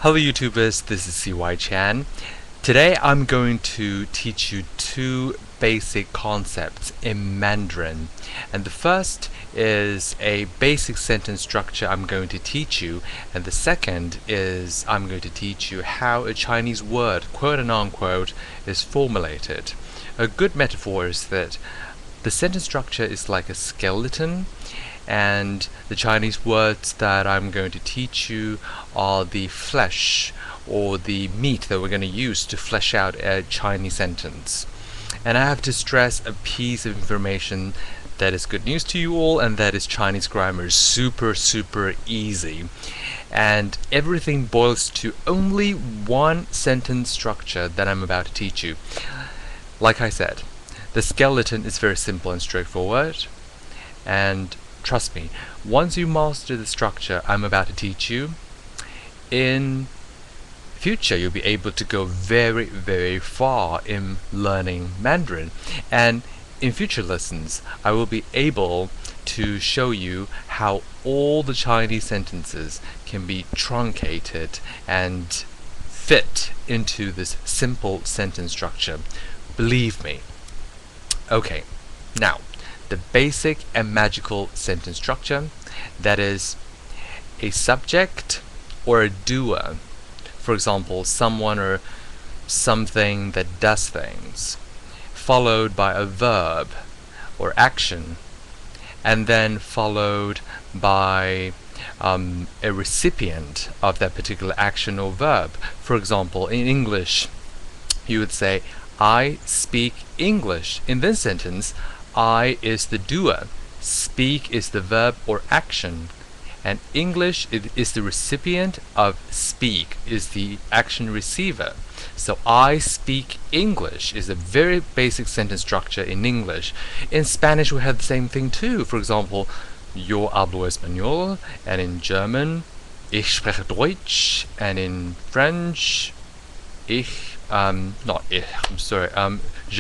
Hello YouTubers, this is CY Chan. Today I'm going to teach you two basic concepts in Mandarin. And the first is a basic sentence structure I'm going to teach you, and the second is I'm going to teach you how a Chinese word, quote and unquote, is formulated. A good metaphor is that the sentence structure is like a skeleton, and the Chinese words that I'm going to teach you are the flesh or the meat that we're going to use to flesh out a Chinese sentence. And I have to stress a piece of information that is good news to you all, and that is Chinese grammar is super easy. And everything boils to only one sentence structure that I'm about to teach you. Like I said, the skeleton is very simple and straightforward, and trust me, once you master the structure I'm about to teach you, in future you'll be able to go very far in learning Mandarin. And in future lessons I will be able to show you how all the Chinese sentences can be truncated and fit into this simple sentence structure. Believe me. Okay, now the basic and magical sentence structure, that is a subject or a doer. For example, someone or something that does things, followed by a verb or action, and then followed by a recipient of that particular action or verb. For example, in English, you would say, I speak English. In this sentence, I is the doer, speak is the verb or action, and English is the recipient of speak, is the action receiver. So I speak English is a very basic sentence structure in English. In Spanish we have the same thing too. For example, yo hablo español, and in German, ich spreche Deutsch, and in French, je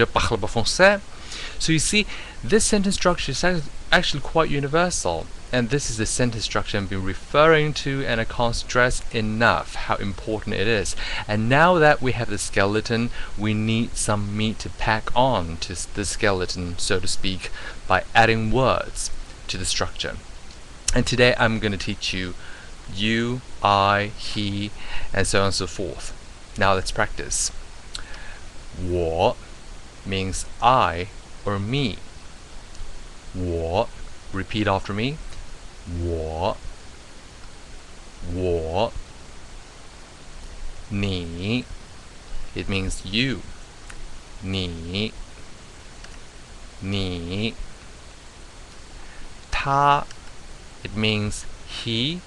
parle français. So you see, this sentence structure is actually quite universal, and this is the sentence structure I've been referring to, and I can't stress enough how important it is. And now that we have the skeleton, we need some meat to pack on to the skeleton, so to speak, by adding words to the structure. And today I'm going to teach you you, I, he, and so on and so forth. Now let's practice. 我 means I or me. 我 repeat after me. 我 你 it means you. 你 他 it means he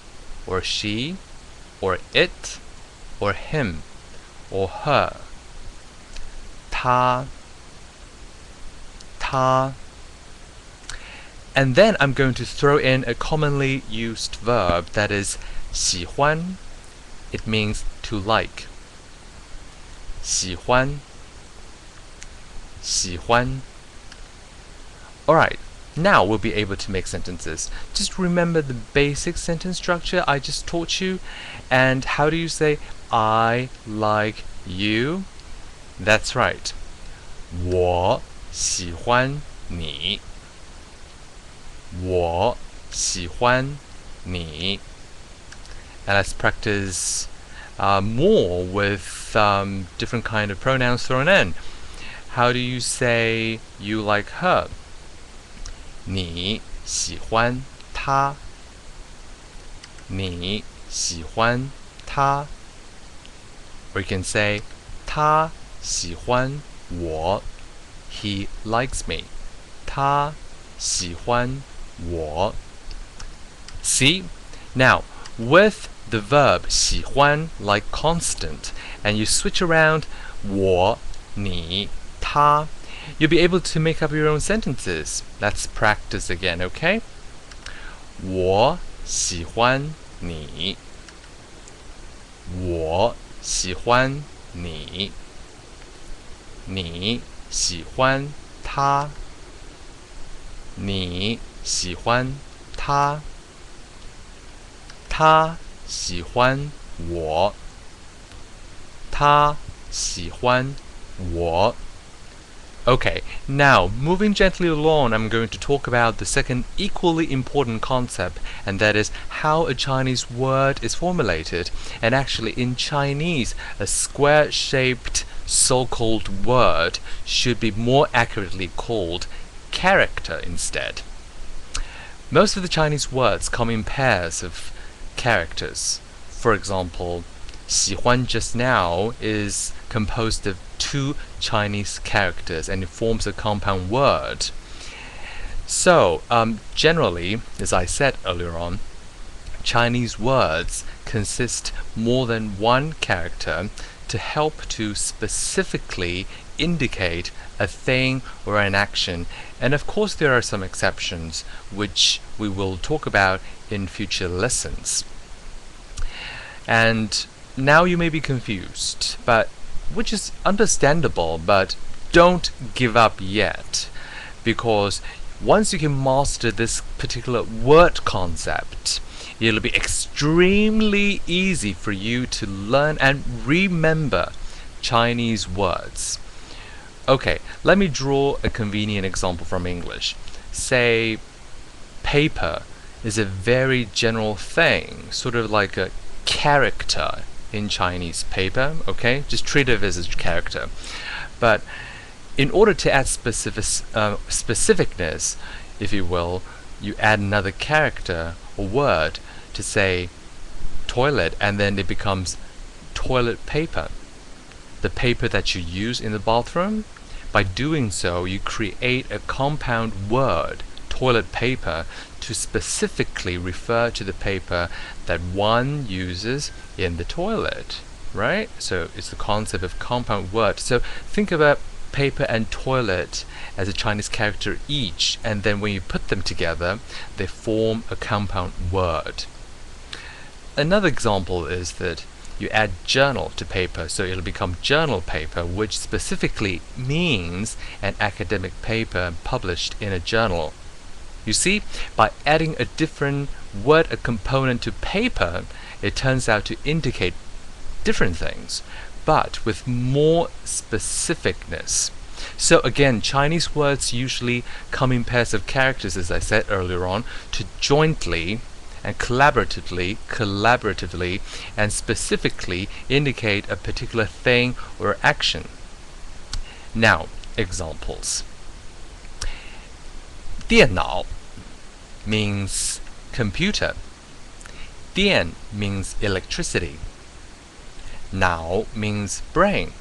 or she or it or him or her. 他 and then I'm going to throw in a commonly used verb, that is 喜欢. It means to like. 喜欢 Alright, now we'll be able to make sentences. Just remember the basic sentence structure I just taught you. And how do you say I like you? That's right. 我喜欢你. 我喜欢你. And let's practice more with different kind of pronouns thrown in. How do you say you like her? 你喜欢她. 你喜欢她. Or you can say 他喜欢我. He likes me. 他喜欢我. See? Now, with the verb 喜欢 like constant, and you switch around 我, 你, 他, you'll be able to make up your own sentences. Let's practice again, okay? 我喜欢你. 我喜欢你. 你喜欢他. 你喜欢他. 他喜欢我.他喜欢我. Okay, now moving gently along, I'm going to talk about the second equally important concept, and that is how a Chinese word is formulated. And actually, in Chinese, a square-shaped so-called word should be more accurately called character instead. Most of the Chinese words come in pairs of characters. For example, 喜欢 just now is composed of two Chinese characters and it forms a compound word. So, generally, as I said earlier on, Chinese words consist more than one character to help to specifically indicate a thing or an action. And of course, there are some exceptions, which we will talk about in future lessons. And now you may be confused, which is understandable, but don't give up yet, because once you can master this particular word concept, it'll be extremely easy for you to learn and remember Chinese words. Okay, let me draw a convenient example from English. Say, paper is a very general thing, sort of like a character in Chinese. Paper, okay? Just treat it as a character. But in order to add specificness, if you will, you add another character or word to say toilet, and then it becomes toilet paper. The paper that you use in the bathroom. By doing so, you create a compound word, toilet paper, to specifically refer to the paper that one uses in the toilet, right? So it's the concept of compound word. So think about paper and toilet as a Chinese character each, and then when you put them together, they form a compound word. Another example is that you add journal to paper, so it'll become journal paper, which specifically means an academic paper published in a journal. You see, by adding a different word, a component to paper, it turns out to indicate different things, but with more specificness. So again, Chinese words usually come in pairs of characters, as I said earlier on, to jointly and collaboratively and specifically indicate a particular thing or action. Now, examples. 电脑 means computer. 电 means electricity. 脑 means brain.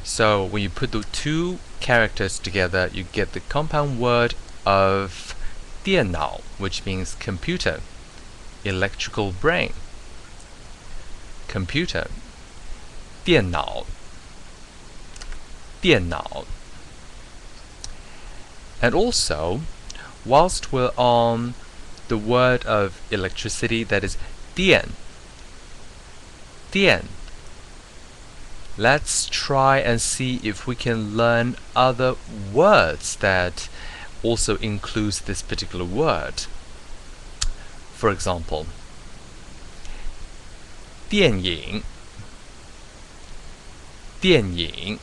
So when you put the two characters together, you get the compound word of 电脑, which means computer, electrical brain. Computer. 电脑. 电脑. And also, whilst we're on the word of electricity, that is 电. 电. Let's try and see if we can learn other words that also includes this particular word. For example, 电影. 电影.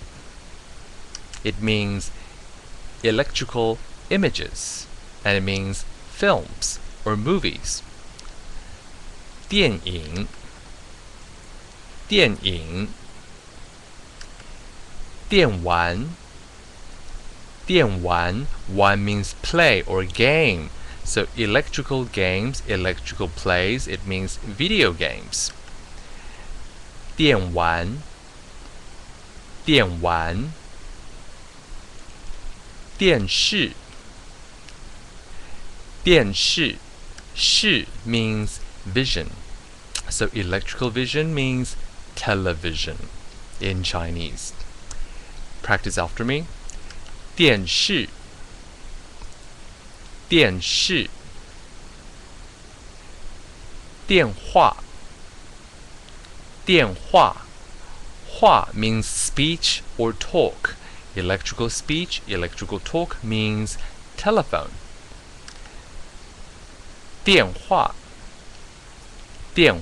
It means electrical images, and it means films or movies. 电影. 电影. 电玩. 电玩. One means play or game. So electrical games, electrical plays, it means video games. 电玩. 电玩. 电视. 电视. 视 means vision. So electrical vision means television in Chinese. Practice after me. 电视. 电视. 电话. 电话. 话 means speech or talk. Electrical speech, electrical talk means telephone. 电话. 电